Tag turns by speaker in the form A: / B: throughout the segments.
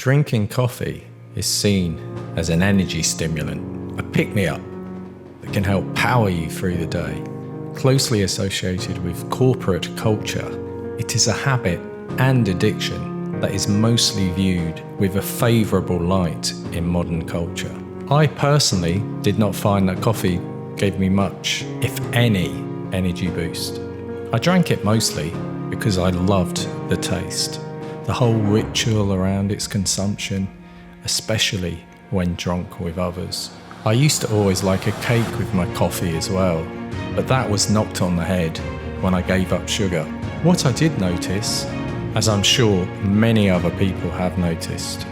A: Drinking coffee is seen as an energy stimulant, a pick-me-up that can help power you through the day. Closely associated with corporate culture, it is a habit and addiction that is mostly viewed with a favourable light in modern culture. I personally did not find that coffee gave me much, if any, energy boost. I drank it mostly because I loved the taste, the whole ritual around its consumption, especially when drunk with others. I used to always like a cake with my coffee as well, but that was knocked on the head when I gave up sugar. What I did notice, as I'm sure many other people have noticed,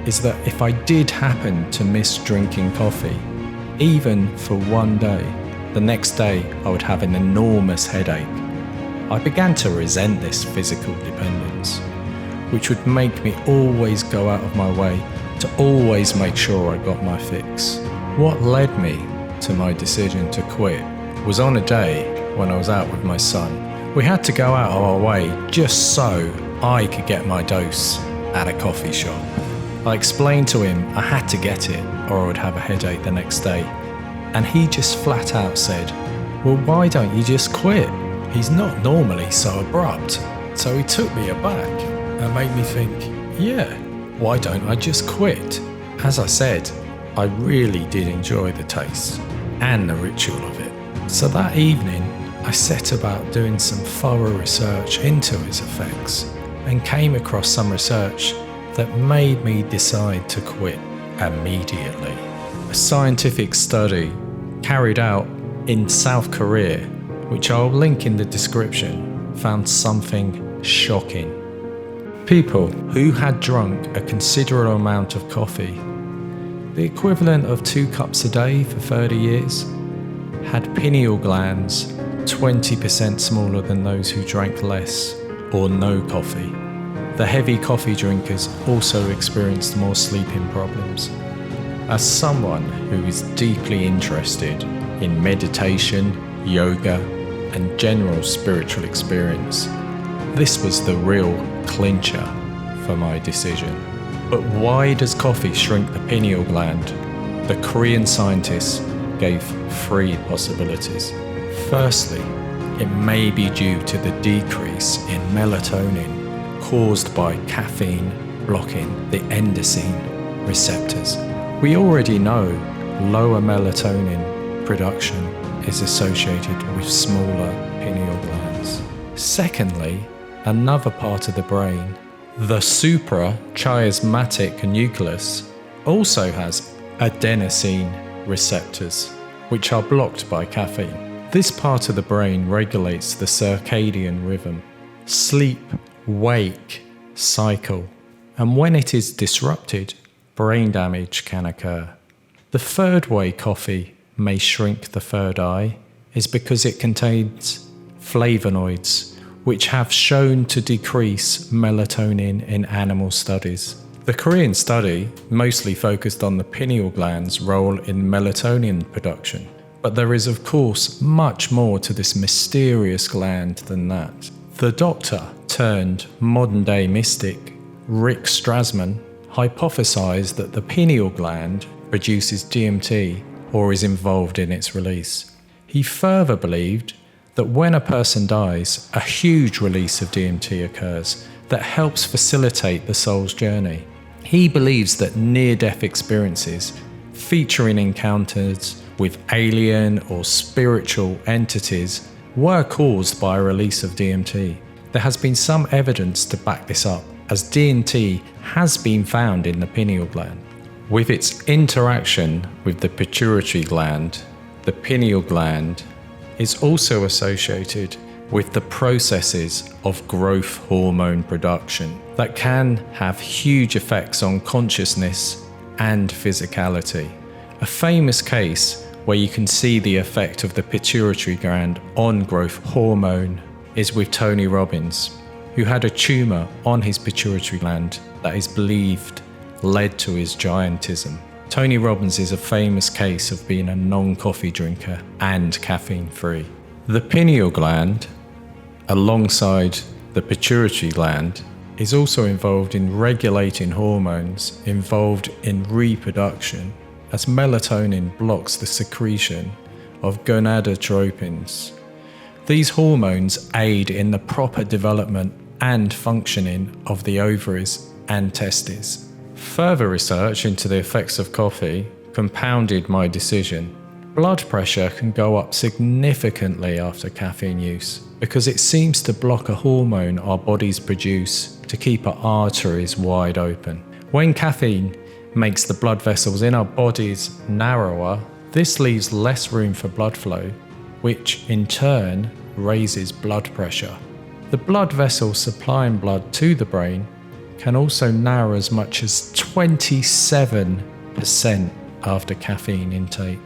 A: is that if I did happen to miss drinking coffee, even for one day, the next day I would have an enormous headache. I began to resent this physical dependence, which would make me always go out of my way to always make sure I got my fix. What led me to my decision to quit was on a day when I was out with my son. We had to go out of our way just so I could get my dose at a coffee shop. I explained to him I had to get it or I would have a headache the next day, and he just flat out said, "Well, why don't you just quit?" He's not normally so abrupt, so he took me aback and made me think, yeah, why don't I just quit? As I said, I really did enjoy the taste and the ritual of it. So that evening, I set about doing some thorough research into its effects and came across some research that made me decide to quit immediately. A scientific study carried out in South Korea, which I'll link in the description, found something shocking. People who had drunk a considerable amount of coffee, the equivalent of 2 cups a day for 30 years, had pineal glands 20% smaller than those who drank less or no coffee. The heavy coffee drinkers also experienced more sleeping problems. As someone who is deeply interested in meditation, yoga, and general spiritual experience, this was the real clincher for my decision. But why does coffee shrink the pineal gland? The Korean scientists gave 3 possibilities. Firstly, it may be due to the decrease in melatonin caused by caffeine blocking the endosine receptors. We already know lower melatonin production is associated with smaller pineal glands. Secondly, another part of the brain, the suprachiasmatic nucleus, also has adenosine receptors, which are blocked by caffeine. This part of the brain regulates the circadian rhythm, sleep-wake cycle, and when it is disrupted, brain damage can occur. The third way coffee may shrink the third eye is because it contains flavonoids, which have shown to decrease melatonin in animal studies. The Korean study mostly focused on the pineal gland's role in melatonin production, but there is of course much more to this mysterious gland than that. The doctor turned modern-day mystic Rick Strassman hypothesized that the pineal gland produces DMT or is involved in its release. He further believed that when a person dies, a huge release of DMT occurs that helps facilitate the soul's journey. He believes that near-death experiences featuring encounters with alien or spiritual entities were caused by a release of DMT. There has been some evidence to back this up, as DMT has been found in the pineal gland. With its interaction with the pituitary gland, the pineal gland is also associated with the processes of growth hormone production that can have huge effects on consciousness and physicality. A famous case where you can see the effect of the pituitary gland on growth hormone is with Tony Robbins, who had a tumour on his pituitary gland that is believed led to his giantism. Tony Robbins is a famous case of being a non-coffee drinker and caffeine-free. The pineal gland, alongside the pituitary gland, is also involved in regulating hormones involved in reproduction, as melatonin blocks the secretion of gonadotropins. These hormones aid in the proper development and functioning of the ovaries and testes. Further research into the effects of coffee compounded my decision. Blood pressure can go up significantly after caffeine use because it seems to block a hormone our bodies produce to keep our arteries wide open. When caffeine makes the blood vessels in our bodies narrower, this leaves less room for blood flow, which in turn raises blood pressure. The blood vessels supplying blood to the brain can also narrow as much as 27% after caffeine intake,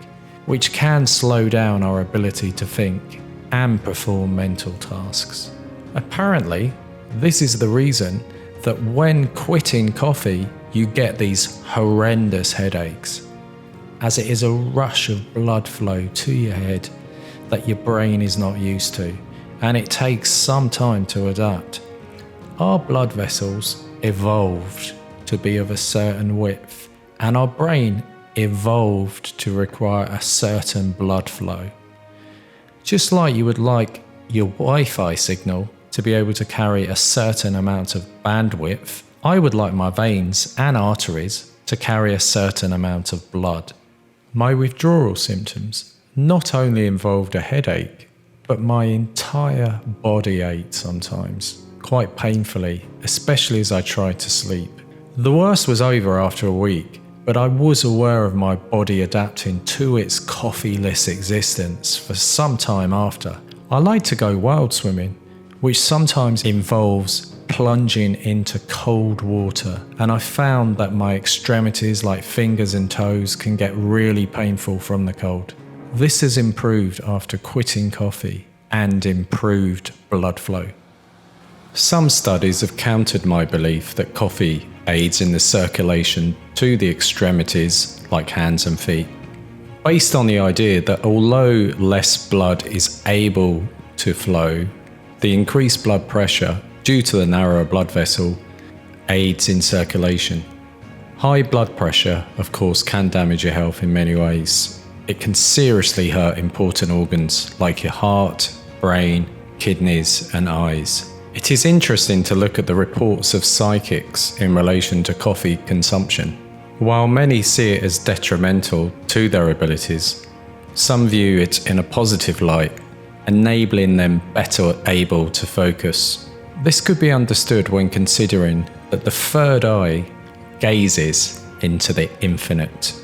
A: which can slow down our ability to think and perform mental tasks. Apparently, this is the reason that when quitting coffee, you get these horrendous headaches, as it is a rush of blood flow to your head that your brain is not used to, and it takes some time to adapt. Our blood vessels evolved to be of a certain width, and our brain evolved to require a certain blood flow. Just like you would like your Wi-Fi signal to be able to carry a certain amount of bandwidth, I would like my veins and arteries to carry a certain amount of blood. My withdrawal symptoms not only involved a headache, but my entire body ached sometimes, quite painfully, especially as I tried to sleep. The worst was over after a week, but I was aware of my body adapting to its coffeeless existence for some time after. I like to go wild swimming, which sometimes involves plunging into cold water, and I found that my extremities like fingers and toes can get really painful from the cold. This has improved after quitting coffee and improved blood flow. Some studies have countered my belief that coffee aids in the circulation to the extremities like hands and feet, based on the idea that although less blood is able to flow, the increased blood pressure due to the narrower blood vessel aids in circulation. High blood pressure, of course, can damage your health in many ways. It can seriously hurt important organs like your heart, brain, kidneys, and eyes. It is interesting to look at the reports of psychics in relation to coffee consumption. While many see it as detrimental to their abilities, some view it in a positive light, enabling them better able to focus. This could be understood when considering that the third eye gazes into the infinite,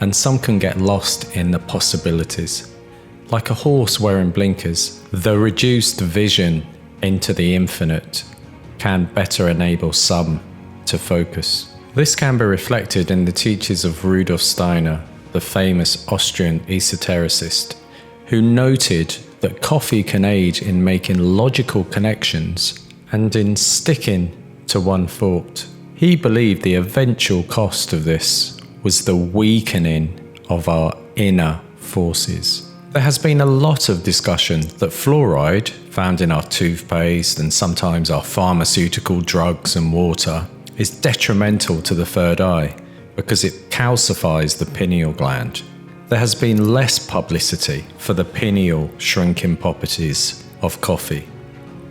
A: and some can get lost in the possibilities. Like a horse wearing blinkers, the reduced vision into the infinite can better enable some to focus. This can be reflected in the teachings of Rudolf Steiner, the famous Austrian esotericist, who noted that coffee can aid in making logical connections and in sticking to one thought. He believed the eventual cost of this was the weakening of our inner forces. There has been a lot of discussion that fluoride, found in our toothpaste and sometimes our pharmaceutical drugs and water, is detrimental to the third eye because it calcifies the pineal gland. There has been less publicity for the pineal shrinking properties of coffee.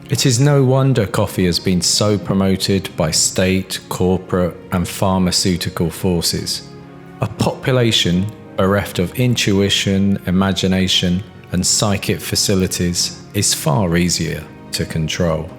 A: It is no wonder coffee has been so promoted by state, corporate, and pharmaceutical forces. A population bereft of intuition, imagination, and psychic facilities is far easier to control.